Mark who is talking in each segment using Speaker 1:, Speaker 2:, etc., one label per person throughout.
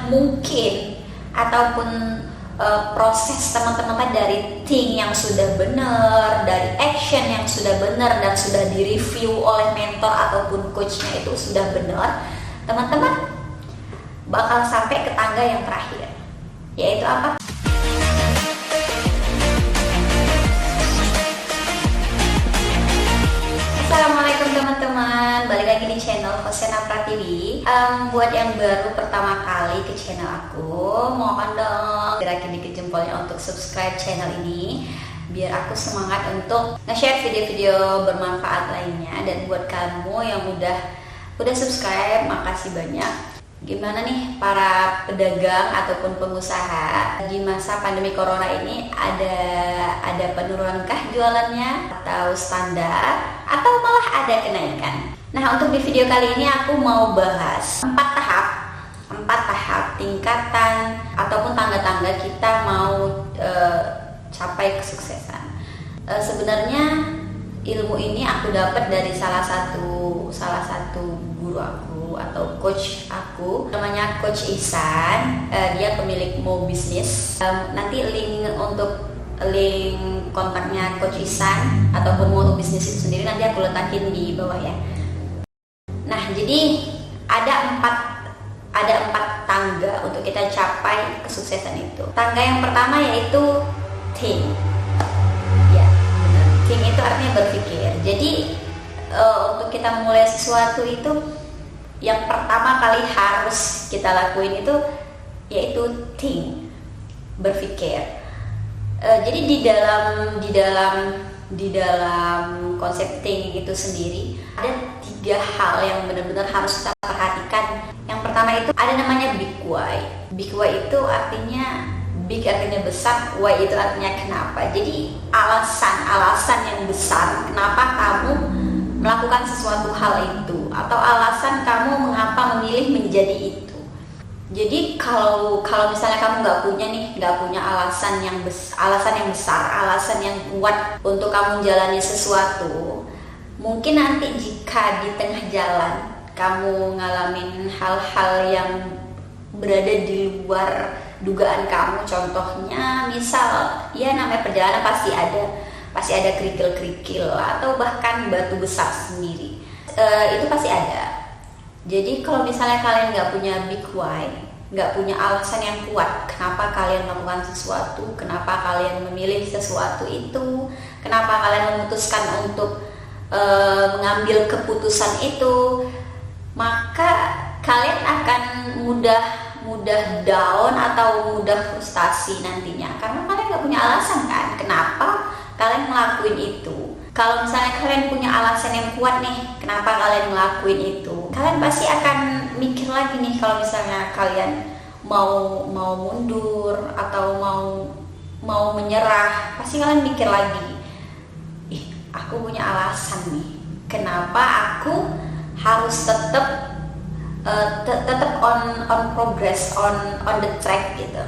Speaker 1: mungkin ataupun proses teman-teman dari think yang sudah benar, dari action yang sudah benar dan sudah direview oleh mentor ataupun coachnya itu sudah benar, teman-teman bakal sampai ke tangga yang terakhir, yaitu apa? Assalamualaikum teman-teman, balik lagi di channel Hosena Pratiwi. Buat yang baru pertama kali ke channel aku, mohon dong gerakin dikit jempolnya untuk subscribe channel ini, biar aku semangat untuk nge-share video-video bermanfaat lainnya. Dan buat kamu yang udah subscribe, makasih banyak. Gimana nih para pedagang ataupun pengusaha di masa pandemi corona ini, ada penurunanKah jualannya atau standar atau malah ada kenaikan? Nah, untuk di video kali ini aku mau bahas 4 tahap tingkatan ataupun tangga-tangga kita mau capai kesuksesan. Sebenarnya ilmu ini aku dapat dari salah satu guru aku atau coach aku, namanya Coach Ihsan. Dia pemilik Mo Business. Nanti link kontaknya Coach Ihsan ataupun Mo Business itu sendiri nanti aku letakin di bawah ya. Nah, jadi ada empat tangga untuk kita capai kesuksesan itu. Tangga yang pertama yaitu think. Ya, benar. Think itu artinya berpikir. Jadi untuk kita memulai sesuatu itu, yang pertama kali harus kita lakuin itu yaitu think, berpikir. Jadi di dalam konsep think itu sendiri ada 3 hal yang benar-benar harus kita perhatikan. Yang pertama itu ada namanya big why. Big why itu artinya big artinya besar, why itu artinya kenapa. Jadi alasan yang besar kenapa kamu melakukan sesuatu hal itu, atau alasan kamu mengapa memilih menjadi itu. Jadi kalau misalnya kamu nggak punya alasan yang besar, alasan yang kuat untuk kamu menjalani sesuatu, mungkin nanti jika di tengah jalan kamu ngalamin hal-hal yang berada di luar dugaan kamu, contohnya misal ya namanya perjalanan pasti ada kerikil-kerikil atau bahkan batu besar sendiri, itu pasti ada. Jadi kalau misalnya kalian nggak punya big why, nggak punya alasan yang kuat kenapa kalian melakukan sesuatu, kenapa kalian memilih sesuatu itu, kenapa kalian memutuskan untuk mengambil keputusan itu, maka kalian akan mudah down atau mudah frustasi nantinya, karena kalian nggak punya alasan kan kenapa kalian ngelakuin itu. Kalau misalnya kalian punya alasan yang kuat nih kenapa kalian ngelakuin itu, kalian pasti akan mikir lagi nih. Kalau misalnya kalian mau mundur atau mau menyerah, pasti kalian mikir lagi, aku punya alasan nih kenapa aku harus tetap on progress, on the track gitu,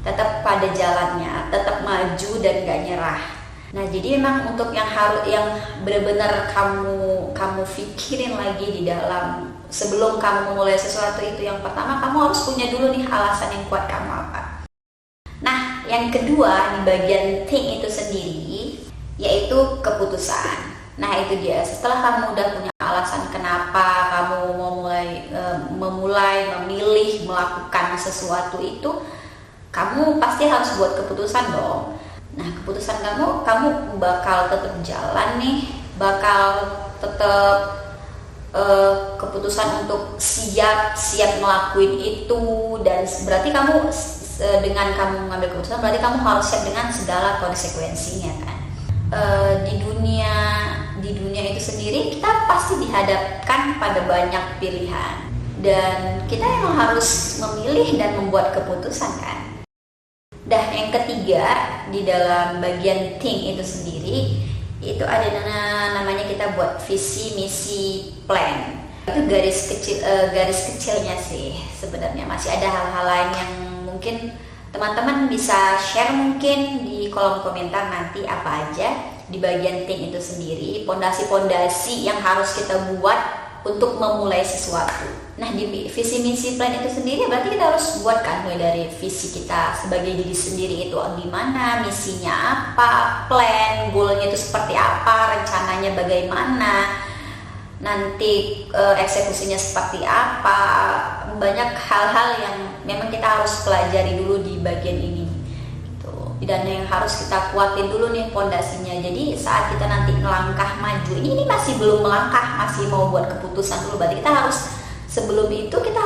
Speaker 1: tetap pada jalannya, tetap maju dan gak nyerah. Nah, jadi memang untuk yang benar-benar kamu pikirin lagi di dalam sebelum kamu memulai sesuatu itu, yang pertama kamu harus punya dulu nih alasan yang kuat kamu apa. Nah, yang kedua di bagian think itu sendiri yaitu keputusan. Nah, itu dia. Setelah kamu udah punya alasan kenapa kamu memilih melakukan sesuatu itu, kamu pasti harus buat keputusan dong. Nah, keputusan kamu bakal tetap jalan nih, bakal tetap keputusan untuk siap ngelakuin itu. Dan berarti kamu dengan kamu mengambil keputusan, berarti kamu harus siap dengan segala konsekuensinya kan. Di dunia itu sendiri kita pasti dihadapkan pada banyak pilihan, dan kita emang harus memilih dan membuat keputusan kan. Yang ketiga di dalam bagian think itu sendiri itu ada namanya kita buat visi, misi, plan. Itu garis kecilnya sih sebenarnya. Masih ada hal-hal lain yang mungkin teman-teman bisa share mungkin di kolom komentar nanti apa aja di bagian think itu sendiri, pondasi-pondasi yang harus kita buat untuk memulai sesuatu. Nah, di visi misi plan itu sendiri berarti kita harus buat kan mulai dari visi kita sebagai diri sendiri itu gimana, misinya apa, plan, goalnya itu seperti apa, rencananya bagaimana, nanti eksekusinya seperti apa. Banyak hal-hal yang memang kita harus pelajari dulu di bagian ini gitu. Dan yang harus kita kuatin dulu nih pondasinya. Jadi saat kita nanti melangkah maju, ini masih belum melangkah, masih mau buat keputusan dulu. Berarti kita harus sebelum itu kita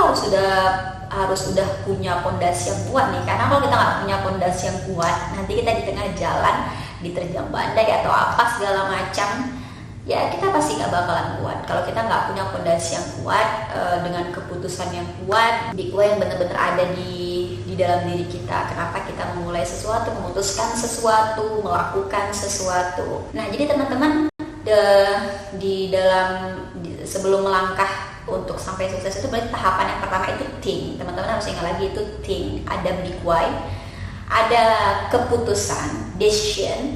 Speaker 1: harus udah punya pondasi yang kuat nih. Karena kalau kita nggak punya pondasi yang kuat, nanti kita di tengah jalan diterjang badai atau apa segala macam, ya kita pasti nggak bakalan kuat. Kalau kita nggak punya pondasi yang kuat, dengan keputusan yang kuat, yang benar-benar ada di dalam diri kita. Kenapa kita memulai sesuatu, memutuskan sesuatu, melakukan sesuatu. Nah, jadi teman-teman sebelum melangkah untuk sampai sukses itu berarti tahapan yang pertama itu think. Teman-teman harus ingat lagi itu think. Ada big why, ada keputusan, decision,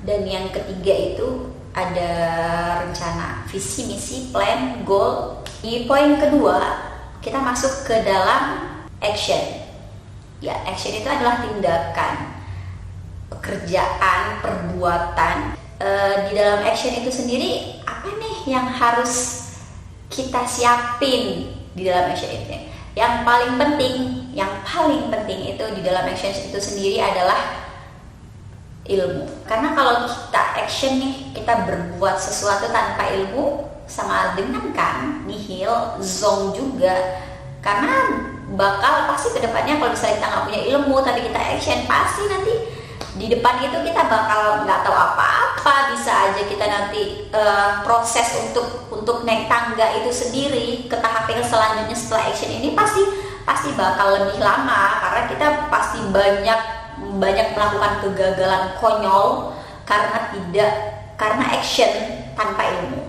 Speaker 1: dan yang ketiga itu ada rencana, visi, misi, plan, goal. Di poin kedua kita masuk ke dalam action. Ya, action itu adalah tindakan, pekerjaan, perbuatan. Di dalam action itu sendiri apa nih yang harus kita siapin di dalam action itu? Yang paling penting itu di dalam action itu sendiri adalah ilmu. Karena kalau kita action nih, kita berbuat sesuatu tanpa ilmu, sama dengan kan nihil, zong juga. Karena bakal pasti kedepannya kalau misalnya kita nggak punya ilmu tapi kita action, pasti nanti di depan itu kita bakal nggak tahu apa-apa. Bisa aja kita nanti proses untuk naik tangga itu sendiri ke tahap yang selanjutnya setelah action ini pasti bakal lebih lama, karena kita pasti banyak melakukan kegagalan konyol karena action tanpa ilmu.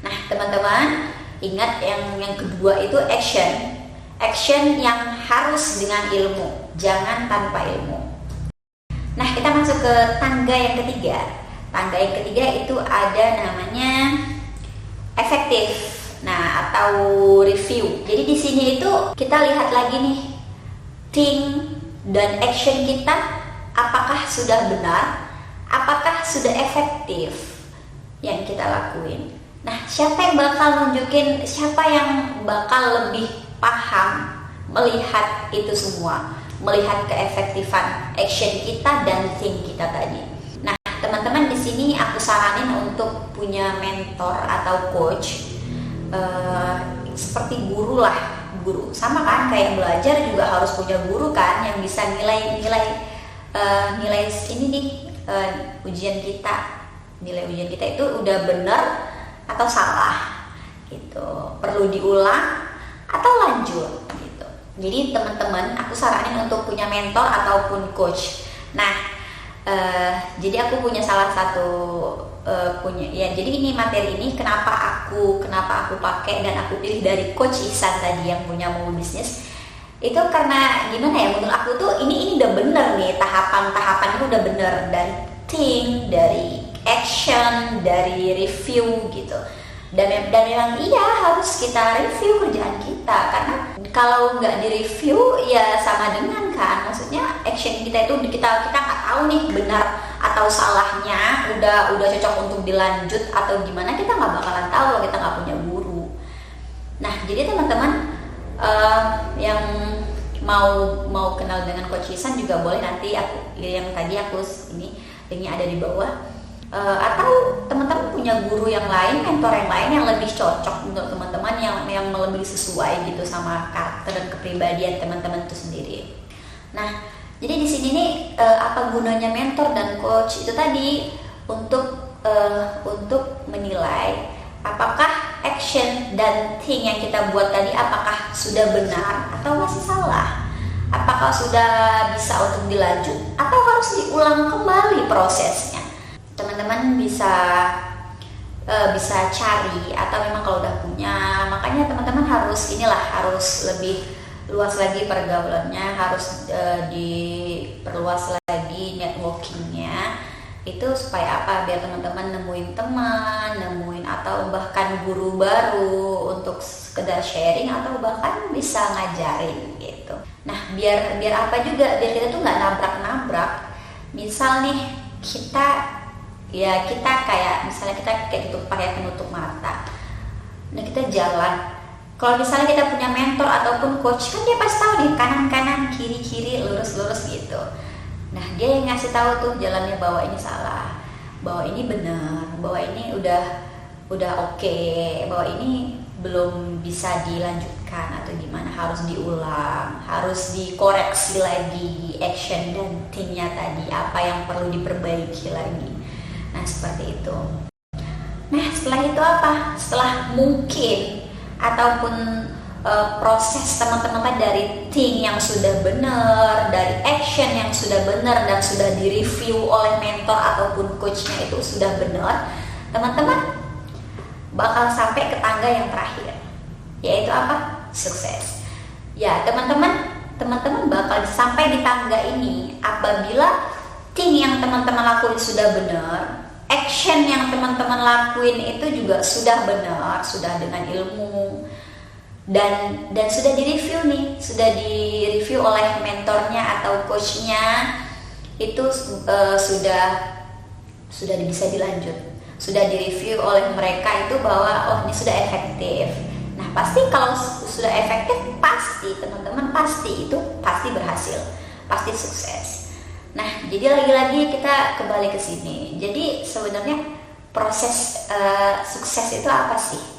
Speaker 1: Nah, teman-teman ingat yang kedua itu action yang harus dengan ilmu, jangan tanpa ilmu. Nah, kita masuk ke tangga yang ketiga. Tangga yang ketiga itu ada namanya efektif, atau review. Jadi di sini itu kita lihat lagi nih, think dan action kita apakah sudah benar, apakah sudah efektif yang kita lakuin. Nah, siapa yang bakal lebih paham melihat itu semua, melihat keefektifan action kita dan think kita tadi. Nah, teman-teman di sini aku saranin untuk punya mentor atau coach, seperti guru sama kan, kayak belajar juga harus punya guru kan, yang bisa nilai ini nih, nilai ujian kita itu udah benar atau salah gitu, perlu diulang atau lanjut gitu. Jadi teman-teman, aku saranin untuk punya mentor ataupun coach. Nah, jadi aku punya salah satu jadi ini materi ini kenapa aku pakai dan aku pilih dari Coach Ihsan tadi yang punya Momo Bisnis. Itu karena gimana ya, menurut aku tuh ini udah bener nih, tahapan itu udah bener, dari think, dari action, dari review gitu. Dan memang iya harus kita review kerjaan kita, karena kalau nggak direview ya sama dengan kan, maksudnya action kita itu kita nggak tahu nih benar atau salahnya, udah cocok untuk dilanjut atau gimana, kita nggak bakalan tahu kalau kita nggak punya guru. Nah, jadi teman-teman yang mau kenal dengan Coach Ihsan juga boleh, nanti yang tadi aku ini linknya ada di bawah. Atau teman-teman punya guru yang lain, mentor yang lain yang lebih cocok untuk teman-teman, yang lebih sesuai gitu sama karakter dan kepribadian teman-teman itu sendiri. Nah, jadi di sini nih apa gunanya mentor dan coach itu tadi, untuk menilai apakah action dan thing yang kita buat tadi apakah sudah benar atau masih salah, apakah sudah bisa untuk dilanjut atau harus diulang kembali prosesnya. Teman-teman bisa cari, atau memang kalau udah punya, makanya teman-teman harus lebih luas lagi pergaulannya, harus diperluas lagi networkingnya Itu supaya apa? Biar teman-teman nemuin teman, nemuin atau bahkan guru baru untuk sekedar sharing atau bahkan bisa ngajarin gitu. Nah, biar apa juga? Biar kita tuh nggak nabrak-nabrak. Misal nih kita kayak misalnya kita kayak gitu pakai penutup mata. Nah, kita jalan. Kalau misalnya kita punya mentor ataupun coach, kan dia pasti tahu nih kanan-kanan, kiri-kiri, lurus-lurus gitu. Nah, dia yang ngasih tahu tuh jalannya, bahwa ini salah, bahwa ini benar, bahwa ini udah oke, bahwa ini belum bisa dilanjutkan atau gimana, harus diulang, harus dikoreksi lagi action dan thing-nya tadi, apa yang perlu diperbaiki lagi. Nah, seperti itu. Nah, setelah itu apa? Setelah mungkin ataupun proses teman-teman dari thing yang sudah benar, dari action yang sudah benar dan sudah direview oleh mentor ataupun coachnya itu sudah benar, teman-teman bakal sampai ke tangga yang terakhir, yaitu apa? Sukses. Ya, teman-teman bakal sampai di tangga ini apabila thing yang teman-teman lakuin sudah benar, action yang teman-teman lakuin itu juga sudah benar, sudah dengan ilmu, dan sudah direview nih, sudah direview oleh mentornya atau coachnya, itu sudah bisa dilanjut, sudah direview oleh mereka itu bahwa oh ini sudah efektif. Nah, pasti kalau sudah efektif, pasti teman-teman pasti berhasil, pasti sukses. Nah, jadi lagi-lagi kita kembali ke sini. Jadi sebenarnya proses sukses itu apa sih?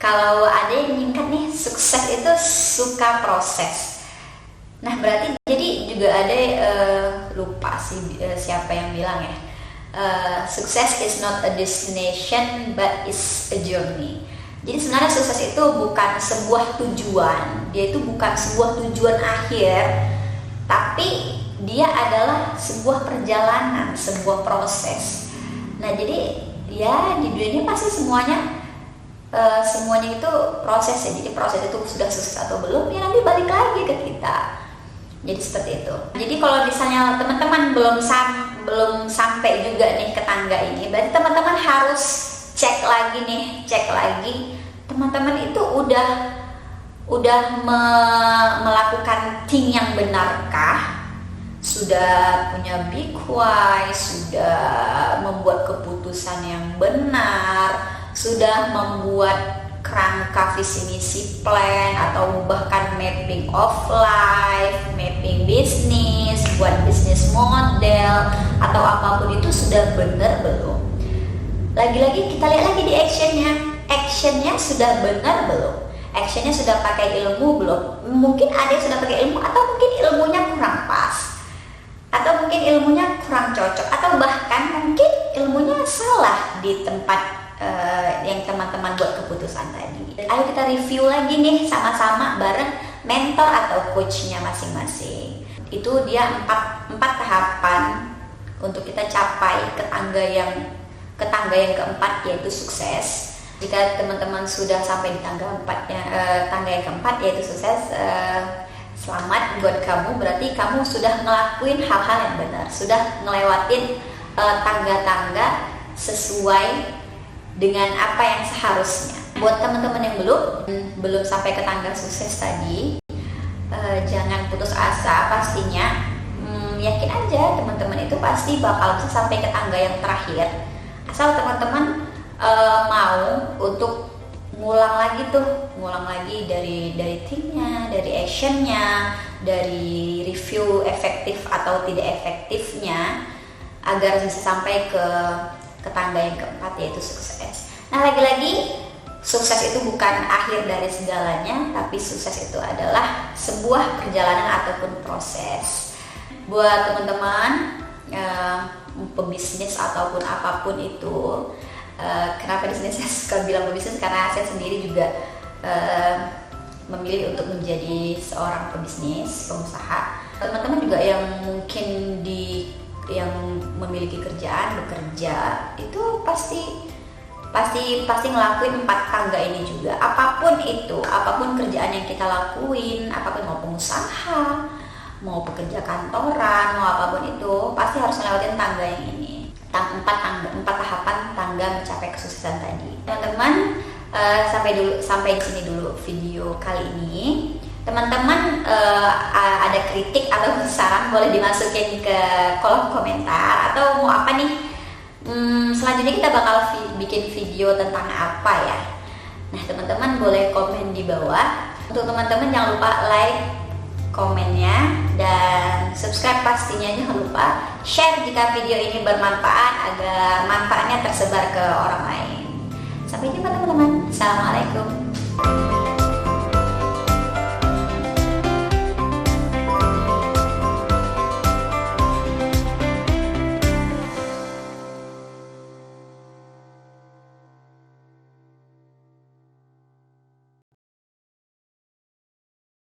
Speaker 1: Kalau ada yang menyingkat nih, sukses itu suka proses. Nah, berarti jadi juga ada lupa sih siapa yang bilang ya, sukses is not a destination but is a journey. Jadi sebenarnya sukses itu bukan sebuah tujuan, dia itu bukan sebuah tujuan akhir, tapi dia adalah sebuah perjalanan, sebuah proses. Nah, jadi ya di dunia ini pasti semuanya itu proses ya. Jadi proses itu sudah sukses atau belum, ya nanti balik lagi ke kita. Jadi seperti itu. Jadi kalau misalnya teman-teman belum sampai juga nih ke tangga ini, berarti teman-teman harus cek lagi teman-teman itu udah melakukan thing yang benarkah, sudah punya big why, sudah membuat keputusan yang benar, sudah membuat kerangka visi misi plan atau bahkan mapping of life, mapping bisnis, buat bisnis model atau apapun itu sudah benar belum? Lagi-lagi kita lihat lagi di actionnya sudah benar belum? Actionnya sudah pakai ilmu belum? Mungkin ada yang sudah pakai ilmu atau mungkin ilmunya kurang pas, atau mungkin ilmunya kurang cocok, atau bahkan mungkin ilmunya salah di tempat yang teman-teman buat keputusan tadi. Ayo kita review lagi nih sama-sama bareng mentor atau coachnya masing-masing. Itu dia empat tahapan untuk kita capai ke tangga yang keempat, yaitu sukses. Jika teman-teman sudah sampai di tangga yang keempat yaitu sukses, selamat buat kamu, berarti kamu sudah ngelakuin hal-hal yang benar, sudah ngelewatin tangga-tangga sesuai dengan apa yang seharusnya. Buat teman-teman yang belum sampai ke tangga sukses tadi, jangan putus asa. Pastinya yakin aja teman-teman itu pasti bakal bisa sampai ke tangga yang terakhir, asal teman-teman mau untuk ngulang lagi dari timnya, dari actionnya, dari review efektif atau tidak efektifnya, agar bisa sampai ke tangga yang keempat, yaitu sukses. Nah, lagi-lagi sukses itu bukan akhir dari segalanya, tapi sukses itu adalah sebuah perjalanan ataupun proses. Buat teman-teman pebisnis ataupun apapun itu, kenapa di sini saya suka bilang pebisnis, karena saya sendiri juga memilih untuk menjadi seorang pebisnis, pengusaha. Teman-teman juga yang mungkin yang memiliki bekerja itu pasti ngelakuin 4 tangga ini juga. Apapun kerjaan yang kita lakuin, apapun, mau pengusaha, mau pekerja kantoran, mau apapun itu, pasti harus ngelewatin tangga yang ini. empat tahapan tangga mencapai kesuksesan tadi. Teman-teman, sampai di sini dulu video kali ini. Teman-teman ada kritik atau saran boleh dimasukin ke kolom komentar, atau mau apa nih? Selanjutnya kita bakal bikin video tentang apa ya? Nah, teman-teman boleh komen di bawah. Untuk teman-teman jangan lupa like komennya dan subscribe pastinya, jangan lupa share jika video ini bermanfaat agar manfaatnya tersebar ke orang lain. Sampai jumpa teman-teman. Assalamualaikum.